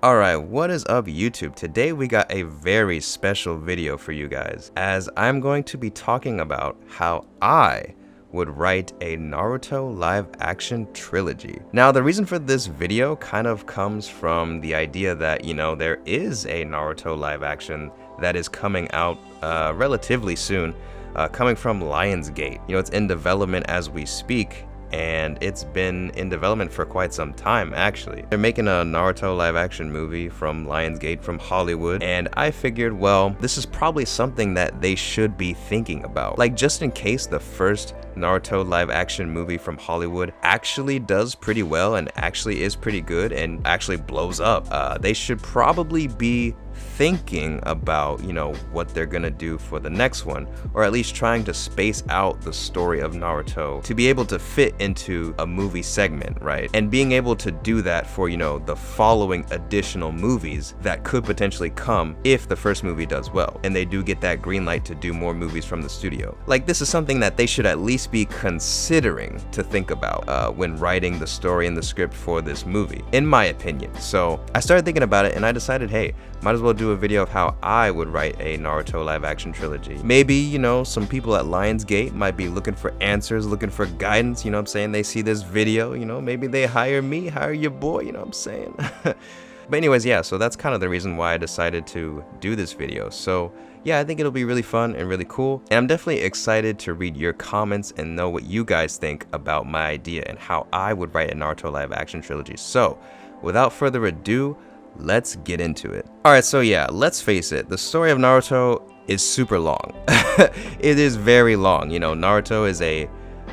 Alright, what is up YouTube? Today we got a very special video for you guys, as I'm going to be talking about how I would write a Naruto live action trilogy. Now the reason for this video kind of comes from the idea that, there is a Naruto live action that is coming out relatively soon, coming from Lionsgate. It's in development as we speak, and it's been in development for quite some time actually. They're making a Naruto live action movie from Lionsgate, from Hollywood, and I figured, well, this is probably something that they should be thinking about. Like, just in case the first Naruto live action movie from Hollywood actually does pretty well and actually is pretty good and actually blows up, they should probably be thinking about, what they're gonna do for the next one, or at least trying to space out the story of Naruto to be able to fit into a movie segment, right? And being able to do that for, the following additional movies that could potentially come if the first movie does well, and they do get that green light to do more movies from the studio. Like, this is something that they should at least be considering to think about when writing the story and the script for this movie, in my opinion. So I started thinking about it and I decided, hey, might as well do a video of how I would write a Naruto live action trilogy. Maybe, some people at Lionsgate might be looking for answers, looking for guidance, what I'm saying? They see this video, maybe they hire me, hire your boy, what I'm saying? But anyways, yeah, so that's kind of the reason why I decided to do this video. So yeah, I think it'll be really fun and really cool. And I'm definitely excited to read your comments and know what you guys think about my idea and how I would write a Naruto live action trilogy. So without further ado, let's get into it. Alright, so yeah, let's face it, the story of Naruto is super long. It is very long. Naruto is a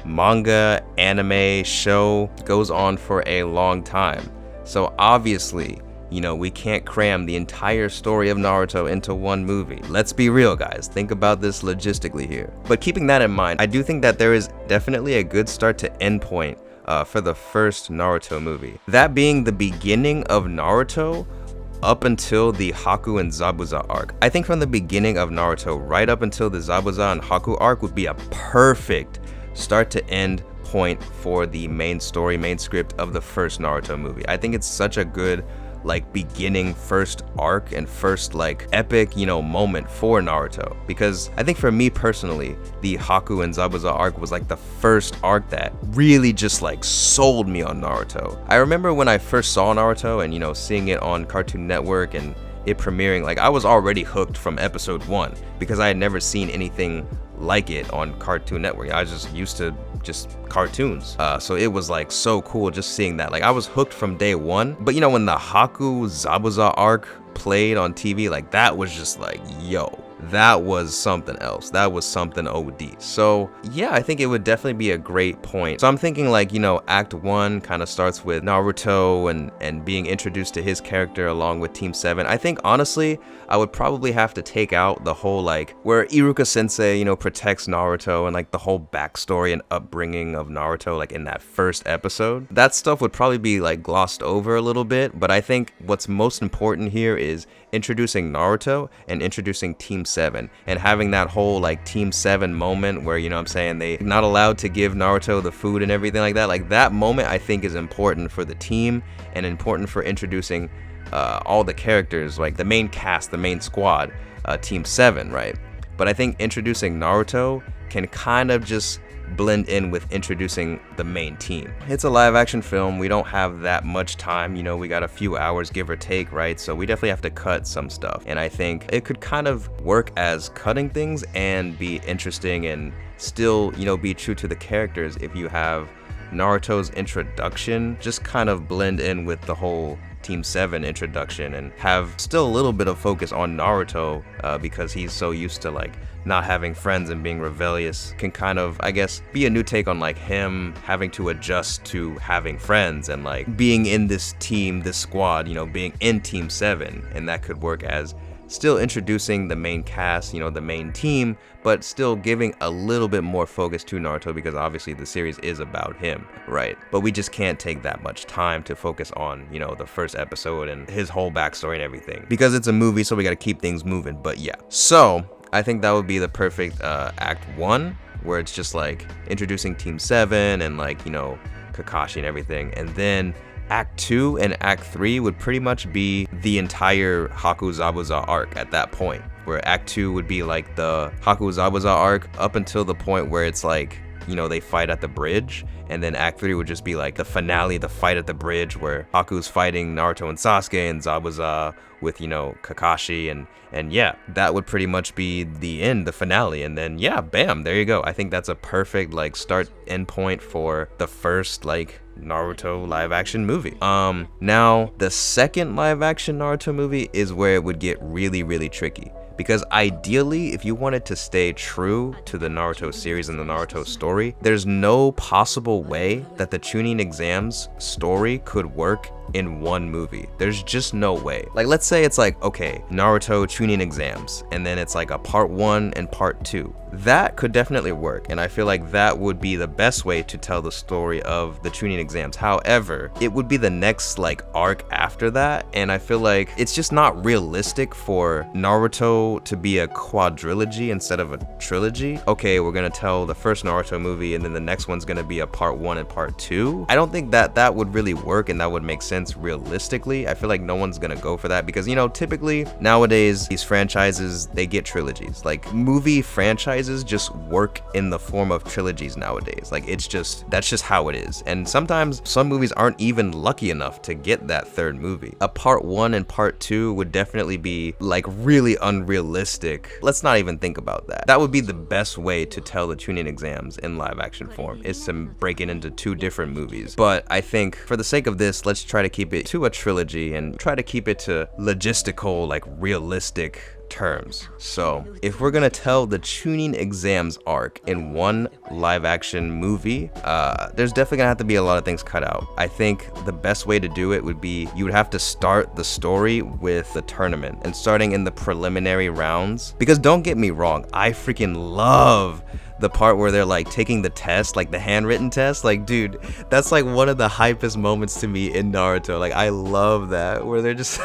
manga, anime, show, goes on for a long time. So obviously, we can't cram the entire story of Naruto into one movie. Let's be real, guys. Think about this logistically here. But keeping that in mind, I do think that there is definitely a good start to end point for the first Naruto movie. That being the beginning of Naruto up until the Haku and Zabuza arc. I think from the beginning of Naruto right up until the Zabuza and Haku arc would be a perfect start to end point for the main story, main script of the first Naruto movie. I think it's such a good beginning first arc and first epic moment for Naruto, because I think for me personally, the Haku and Zabuza arc was the first arc that really just sold me on Naruto. I remember when I first saw Naruto and seeing it on Cartoon Network and it premiering, I was already hooked from episode 1 because I had never seen anything like it on Cartoon Network. I was just used to just cartoons, so it was so cool just seeing that. I was hooked from day one. But when the Haku Zabuza arc played on TV, that was just yo, that was something else. That was something OD. So yeah, I think it would definitely be a great point. So I'm thinking Act 1 kind of starts with Naruto and being introduced to his character along with Team 7. I think honestly, I would probably have to take out the whole where Iruka Sensei, protects Naruto and the whole backstory and upbringing of Naruto in that first episode. That stuff would probably be glossed over a little bit, but I think what's most important here is introducing Naruto and introducing Team 7 and having that whole Team 7 moment where they not allowed to give Naruto the food and everything like that. That moment I think is important for the team and important for introducing all the characters, the main cast, the main squad, Team 7, right? But I think introducing Naruto can kind of just blend in with introducing the main team. It's a live action film. We don't have that much time, we got a few hours give or take, right? So we definitely have to cut some stuff, and I think it could kind of work as cutting things and be interesting and still be true to the characters if you have Naruto's introduction just kind of blend in with the whole Team 7 introduction and have still a little bit of focus on Naruto because he's so used to not having friends and being rebellious. Can kind of, I guess, be a new take on him having to adjust to having friends and being in this team, this squad, being in Team 7, and that could work as still introducing the main cast, the main team, but still giving a little bit more focus to Naruto because obviously the series is about him, right? But we just can't take that much time to focus on, the first episode and his whole backstory and everything because it's a movie, so we got to keep things moving. But yeah, so I think that would be the perfect Act 1, where it's just introducing Team 7 and Kakashi and everything, and then Act 2 and Act 3 would pretty much be the entire Hakuzabuza arc at that point, where Act 2 would be like the Hakuzabuza arc up until the point where it's like, you know, they fight at the bridge, and then Act 3 would just be like the finale, the fight at the bridge where Haku's fighting Naruto and Sasuke, and Zabuza with, you know, Kakashi, and yeah, that would pretty much be the end, the finale, and then yeah, bam, there you go. I think that's a perfect like start end point for the first like Naruto live action movie. Now the second live action Naruto movie is where it would get really, really tricky. Because ideally, if you wanted to stay true to the Naruto series and the Naruto story, there's no possible way that the Chunin exams story could work in one movie. There's just no way. Like, let's say it's like, okay, Naruto Chunin exams, and then it's like a part 1 and part 2. That could definitely work, and I feel like that would be the best way to tell the story of the Chunin exams. However, it would be the next like arc after that, and I feel like it's just not realistic for Naruto to be a quadrilogy instead of a trilogy. Okay, we're gonna tell the first Naruto movie, and then the next one's gonna be a part 1 and part 2. I don't think that would really work, and that would make sense realistically. I feel like no one's gonna go for that because, you know, typically nowadays these franchises, they get trilogies. Like movie franchises just work in the form of trilogies nowadays. Like it's just, that's just how it is. And sometimes some movies aren't even lucky enough to get that third movie. A part 1 and part 2 would definitely be like really unrealistic. Let's not even think about that. That would be the best way to tell the Chunin exams in live action form, is to break it into 2 different movies. But I think for the sake of this, let's try to keep it to a trilogy and try to keep it to logistical, like realistic terms. So if we're gonna tell the Chunin exams arc in one live action movie, there's definitely gonna have to be a lot of things cut out. I think the best way to do it would be, you would have to start the story with the tournament and starting in the preliminary rounds. Because don't get me wrong, I freaking love the part where they're like taking the test, like the handwritten test. Like, dude, that's like one of the hypest moments to me in Naruto. Like, I love that, where they're just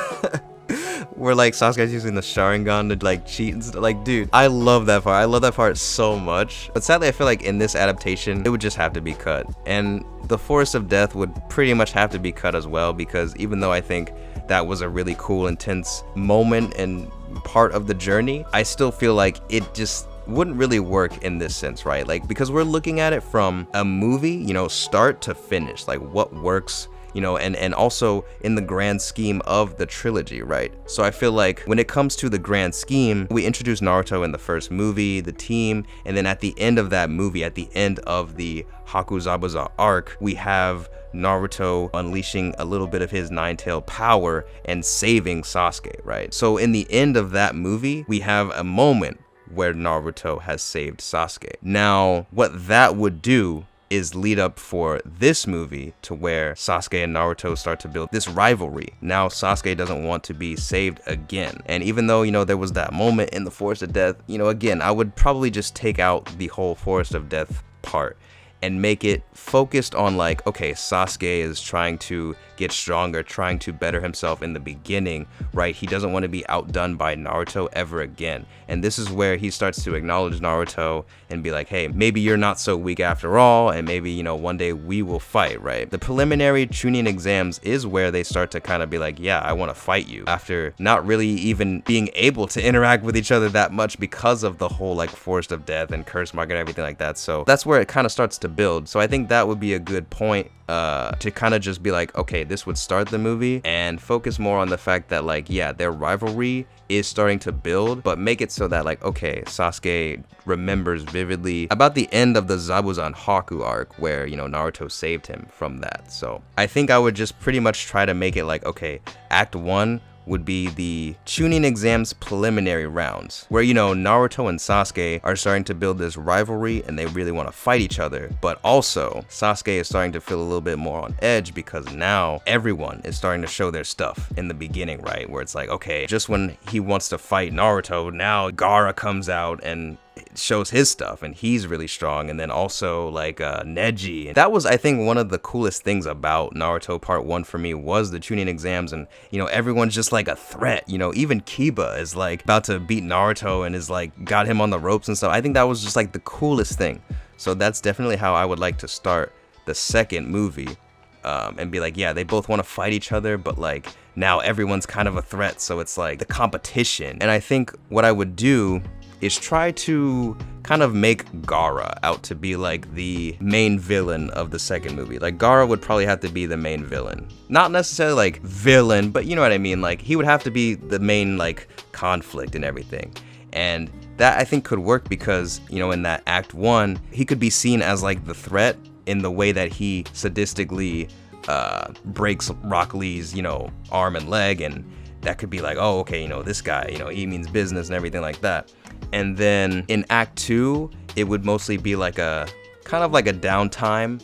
where like Sasuke's using the Sharingan to like cheat and stuff. Like, dude, I love that part. I love that part so much. But sadly, I feel like in this adaptation, it would just have to be cut. And the Forest of Death would pretty much have to be cut as well, because even though I think that was a really cool, intense moment and part of the journey, I still feel like it just wouldn't really work in this sense, right? Like, because we're looking at it from a movie, you know, start to finish, like what works, you know, and also in the grand scheme of the trilogy, right? So I feel like when it comes to the grand scheme, we introduce Naruto in the first movie, the team, and then at the end of that movie, at the end of the Hakuzabuza arc, we have Naruto unleashing a little bit of his nine-tailed power and saving Sasuke, right? So in the end of that movie, we have a moment where Naruto has saved Sasuke. Now, what that would do is lead up for this movie to where Sasuke and Naruto start to build this rivalry. Now Sasuke doesn't want to be saved again. And even though, you know, there was that moment in the Forest of Death, you know, again, I would probably just take out the whole Forest of Death part and make it focused on like, okay, Sasuke is trying to get stronger, trying to better himself in the beginning, right? He doesn't want to be outdone by Naruto ever again. And this is where he starts to acknowledge Naruto and be like, hey, maybe you're not so weak after all, and maybe, you know, one day we will fight, right? The preliminary Chunin exams is where they start to kind of be like, yeah, I want to fight you, after not really even being able to interact with each other that much because of the whole like Forest of Death and Curse Mark and everything like that. So that's where it kind of starts to build. So I think that would be a good point to kind of just be like, okay, this would start the movie, and focus more on the fact that like, yeah, their rivalry is starting to build, but make it so that like, okay, Sasuke remembers vividly about the end of the Zabuza Haku arc where, you know, Naruto saved him from that. So I think I would just pretty much try to make it like, okay, Act 1 would be the Chunin exams preliminary rounds, where, you know, Naruto and Sasuke are starting to build this rivalry and they really want to fight each other. But also Sasuke is starting to feel a little bit more on edge because now everyone is starting to show their stuff in the beginning, right? Where it's like, okay, just when he wants to fight Naruto, now Gaara comes out and shows his stuff and he's really strong. And then also like Neji. That was, I think, one of the coolest things about Naruto Part 1 for me, was the Chunin exams, and, you know, everyone's just like a threat. You know, even Kiba is like about to beat Naruto and is like got him on the ropes and stuff. I think that was just like the coolest thing. So that's definitely how I would like to start the second movie. and be like, yeah, they both want to fight each other, but like now everyone's kind of a threat, so it's like the competition. And I think what I would do is try to kind of make Gaara out to be like the main villain of the second movie. Like Gaara would probably have to be the main villain. Not necessarily like villain, but you know what I mean? Like he would have to be the main like conflict and everything. And that I think could work because, you know, in that Act 1, he could be seen as like the threat in the way that he sadistically breaks Rock Lee's, you know, arm and leg, and that could be like, oh, okay, you know, this guy, you know, he means business and everything like that. And then in Act 2, it would mostly be like a kind of like a downtime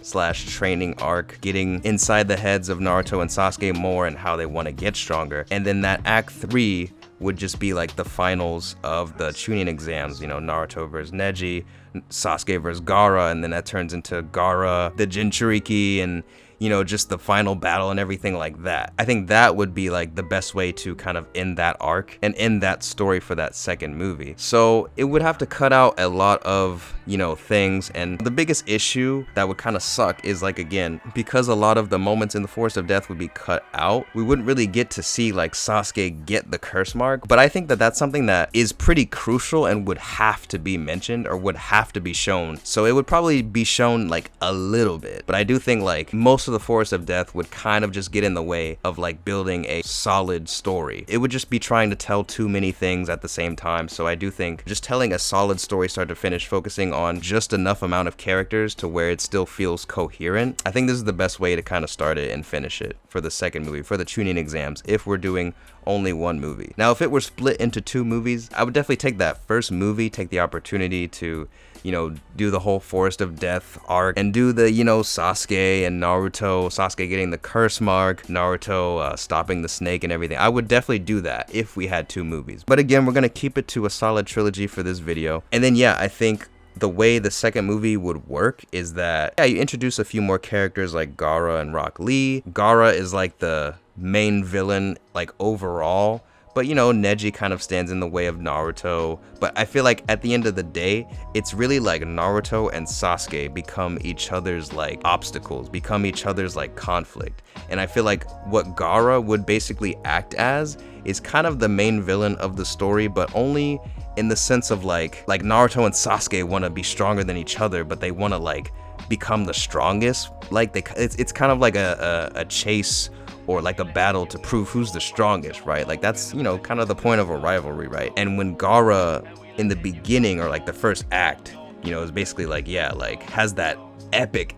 / training arc, getting inside the heads of Naruto and Sasuke more and how they want to get stronger. And then that Act 3 would just be like the finals of the Chunin exams, you know, Naruto versus Neji, Sasuke versus Gaara, and then that turns into Gaara, the Jinchuriki, and you know, just the final battle and everything like that. I think that would be like the best way to kind of end that arc and end that story for that second movie. So it would have to cut out a lot of, you know, things. And the biggest issue that would kind of suck is like, again, because a lot of the moments in the Forest of Death would be cut out, we wouldn't really get to see like Sasuke get the curse mark. But I think that that's something that is pretty crucial and would have to be mentioned or would have to be shown. So it would probably be shown like a little bit. But I do think like most of the Forest of Death would kind of just get in the way of like building a solid story. It would just be trying to tell too many things at the same time. So I do think just telling a solid story start to finish, focusing on just enough amount of characters to where it still feels coherent, I think this is the best way to kind of start it and finish it for the second movie, for the Chunin exams, if we're doing only one movie. Now, if it were split into 2 movies, I would definitely take that first movie, take the opportunity to, you know, do the whole Forest of Death arc and do the, you know, Sasuke and Naruto, Sasuke getting the curse mark, Naruto stopping the snake and everything. I would definitely do that if we had 2 movies. But again, we're gonna keep it to a solid trilogy for this video. And then, yeah, I think the way the second movie would work is that, yeah, you introduce a few more characters like Gaara and Rock Lee. Gaara is like the main villain, like overall, but you know, Neji kind of stands in the way of Naruto. But I feel like at the end of the day, it's really like Naruto and Sasuke become each other's like obstacles, become each other's like conflict. And I feel like what Gaara would basically act as is kind of the main villain of the story, but only in the sense of like Naruto and Sasuke want to be stronger than each other, but they want to like become the strongest. Like it's kind of like a chase or like a battle to prove who's the strongest, right? Like that's, you know, kind of the point of a rivalry, right? And when Gaara in the beginning or like the first act, you know, is basically like, yeah, like has that epic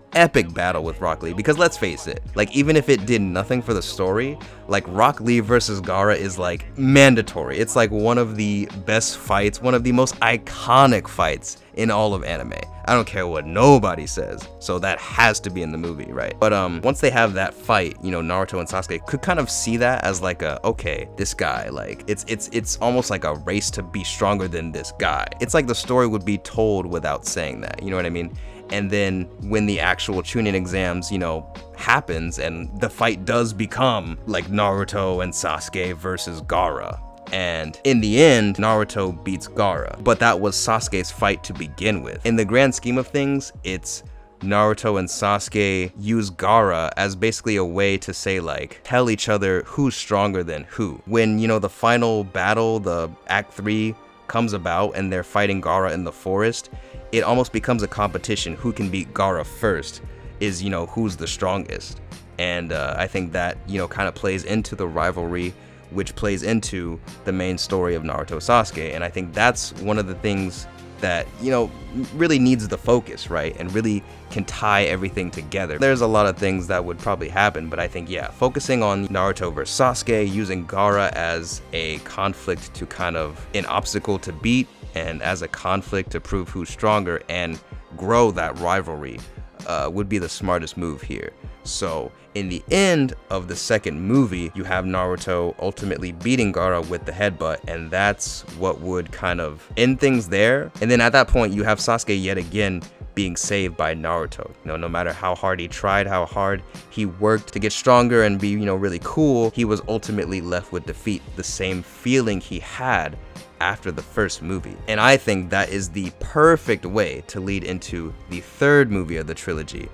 battle with Rock Lee, because let's face it, like even if it did nothing for the story, like Rock Lee versus Gaara is like mandatory. It's like one of the best fights, one of the most iconic fights in all of anime. I don't care what nobody says, so that has to be in the movie, right? But once they have that fight, you know, Naruto and Sasuke could kind of see that as like a, okay, this guy, like it's almost like a race to be stronger than this guy. It's like the story would be told without saying that, you know what I mean? And then when the actual Chunin exams, you know, happens and the fight does become like Naruto and Sasuke versus Gaara. And in the end, Naruto beats Gaara, but that was Sasuke's fight to begin with. In the grand scheme of things, it's Naruto and Sasuke use Gaara as basically a way to say like, tell each other who's stronger than who. When, you know, the final battle, the Act 3 comes about and they're fighting Gaara in the forest, it almost becomes a competition. Who can beat Gaara first is, you know, who's the strongest. And I think that, you know, kind of plays into the rivalry, which plays into the main story of Naruto Sasuke. And I think that's one of the things that, you know, really needs the focus, right? And really can tie everything together. There's a lot of things that would probably happen, but I think, yeah, focusing on Naruto versus Sasuke, using Gaara as a conflict to kind of an obstacle to beat and as a conflict to prove who's stronger and grow that rivalry would be the smartest move here. So in the end of the second movie, you have Naruto ultimately beating Gaara with the headbutt, and that's what would kind of end things there. And then at that point, you have Sasuke yet again being saved by Naruto. You know, no matter how hard he tried, how hard he worked to get stronger and be, you know, really cool, he was ultimately left with defeat, the same feeling he had after the first movie. And I think that is the perfect way to lead into the third movie of the trilogy,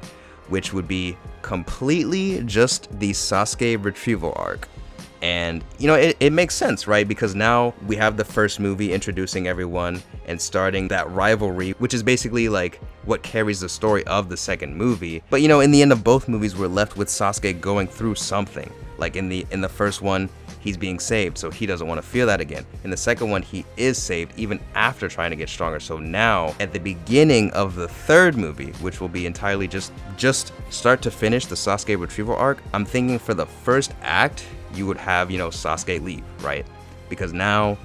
which would be completely just the Sasuke retrieval arc. And, you know, it makes sense, right? Because now we have the first movie introducing everyone and starting that rivalry, which is basically like what carries the story of the second movie. But, you know, in the end of both movies, we're left with Sasuke going through something. Like in the first one, he's being saved, so he doesn't want to feel that again. In the second one, he is saved even after trying to get stronger. So now, at the beginning of the third movie, which will be entirely just start to finish the Sasuke retrieval arc, I'm thinking for the first act, you would have, you know, Sasuke leave, right? Because now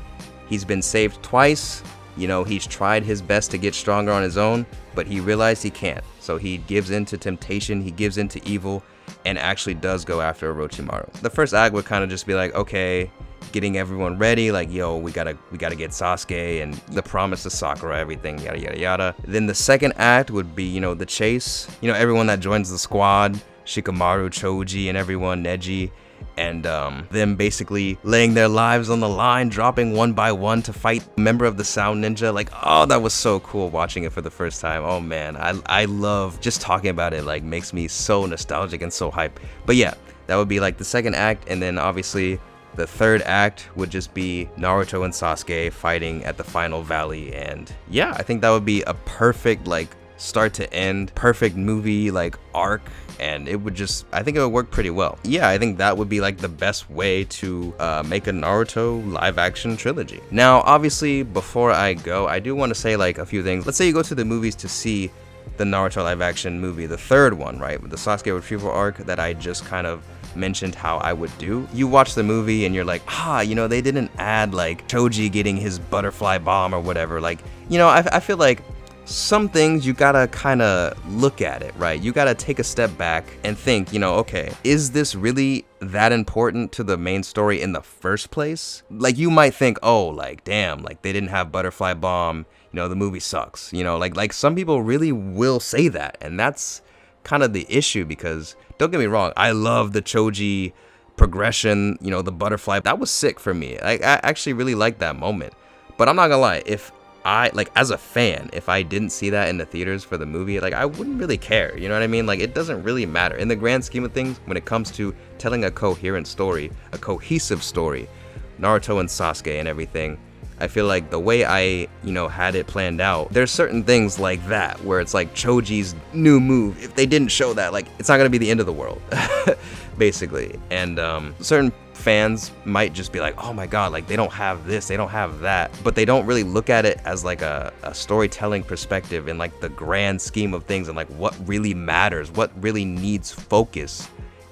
he's been saved twice. You know, he's tried his best to get stronger on his own, but he realized he can't. So he gives in to temptation, he gives in to evil, and actually does go after Orochimaru. The first act would kind of just be like, okay, getting everyone ready, like, yo, we gotta get Sasuke and the promise to Sakura, everything, yada yada yada. Then the second act would be, you know, the chase, you know, everyone that joins the squad, Shikamaru, Choji, and everyone, Neji, and them basically laying their lives on the line, dropping one by one to fight a member of the Sound Ninja. Like, oh, that was so cool watching it for the first time. Oh man, I love just talking about it, like makes me so nostalgic and so hype. But yeah, that would be like the second act, and then obviously the third act would just be Naruto and Sasuke fighting at the final valley. And yeah, I think that would be a perfect, like, start to end, perfect movie, like, arc, and it would just, I think it would work pretty well. Yeah, I think that would be like the best way to make a Naruto live action trilogy. Now, obviously, before I go, I do want to say like a few things. Let's say you go to the movies to see the Naruto live action movie, the third one, right, with the Sasuke retrieval arc that I just kind of mentioned how I would do. You watch the movie and you're like, you know, they didn't add like Choji getting his butterfly bomb or whatever. Like, you know, I feel like some things you gotta kind of look at it, right? You gotta take a step back and think, you know, okay, is this really that important to the main story in the first place? Like, you might think, oh, like, damn, like they didn't have butterfly bomb, you know, the movie sucks, you know, like some people really will say that, and that's kind of the issue. Because don't get me wrong, I love the Choji progression, you know, the butterfly, that was sick for me. I actually really liked that moment. But I'm not gonna lie, if I, like, as a fan, if I didn't see that in the theaters for the movie, like, I wouldn't really care, you know what I mean? Like, it doesn't really matter. In the grand scheme of things, when it comes to telling a coherent story, a cohesive story, Naruto and Sasuke and everything, I feel like the way I, you know, had it planned out, there's certain things like that, where it's like Choji's new move, if they didn't show that, like, it's not gonna be the end of the world, basically. And certain fans might just be like, oh my god, like they don't have this, they don't have that, but they don't really look at it as like a storytelling perspective in like the grand scheme of things, and like what really matters, what really needs focus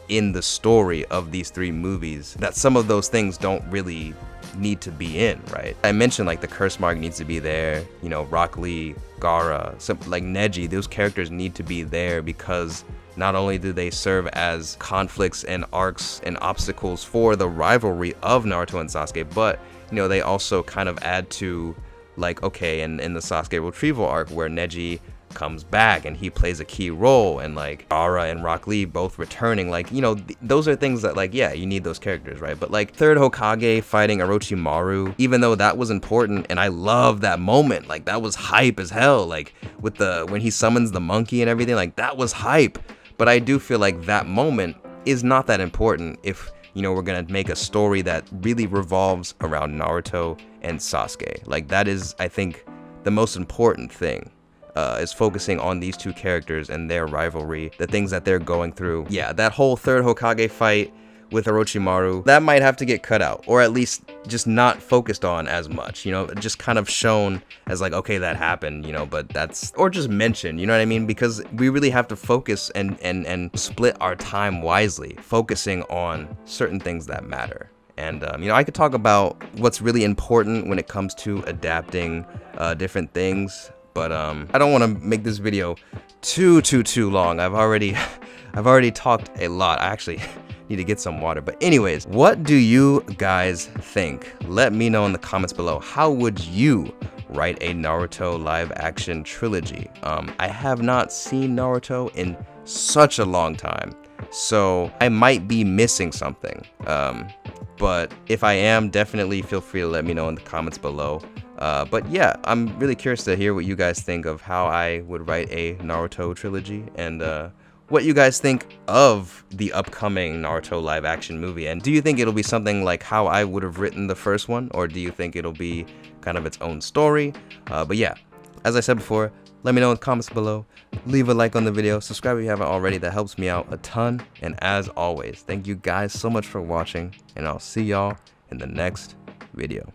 in the story of these three movies, that some of those things don't really need to be in, right? I mentioned like the curse mark needs to be there, you know, Rock Lee, Gaara, like Neji, those characters need to be there because not only do they serve as conflicts and arcs and obstacles for the rivalry of Naruto and Sasuke, but, you know, they also kind of add to, like, okay, in the Sasuke retrieval arc where Neji comes back and he plays a key role, and like Gaara and Rock Lee both returning, like, you know, those are things that, like, yeah, you need those characters, right? But like third Hokage fighting Orochimaru, even though that was important and I love that moment, like that was hype as hell, like with when he summons the monkey and everything, like that was hype. But I do feel like that moment is not that important if, you know, we're gonna make a story that really revolves around Naruto and Sasuke. Like, that is, I think, the most important thing, is focusing on these two characters and their rivalry, the things that they're going through. Yeah, that whole third Hokage fight with Orochimaru, that might have to get cut out, or at least just not focused on as much, you know, just kind of shown as like, okay, that happened, you know, but that's, or just mentioned, you know what I mean? Because we really have to focus and split our time wisely, focusing on certain things that matter. And, you know, I could talk about what's really important when it comes to adapting different things, but I don't want to make this video too long. I've already talked a lot. I actually need to get some water. But anyways, what do you guys think? Let me know in the comments below. How would you write a Naruto live action trilogy? I have not seen Naruto in such a long time, so I might be missing something. But if I am, definitely feel free to let me know in the comments below. But yeah, I'm really curious to hear what you guys think of how I would write a Naruto trilogy, and what you guys think of the upcoming Naruto live action movie, and do you think it'll be something like how I would have written the first one, or do you think it'll be kind of its own story? But yeah, as I said before, let me know in the comments below. Leave a like on the video, subscribe if you haven't already, that helps me out a ton. And as always, thank you guys so much for watching, and I'll see y'all in the next video.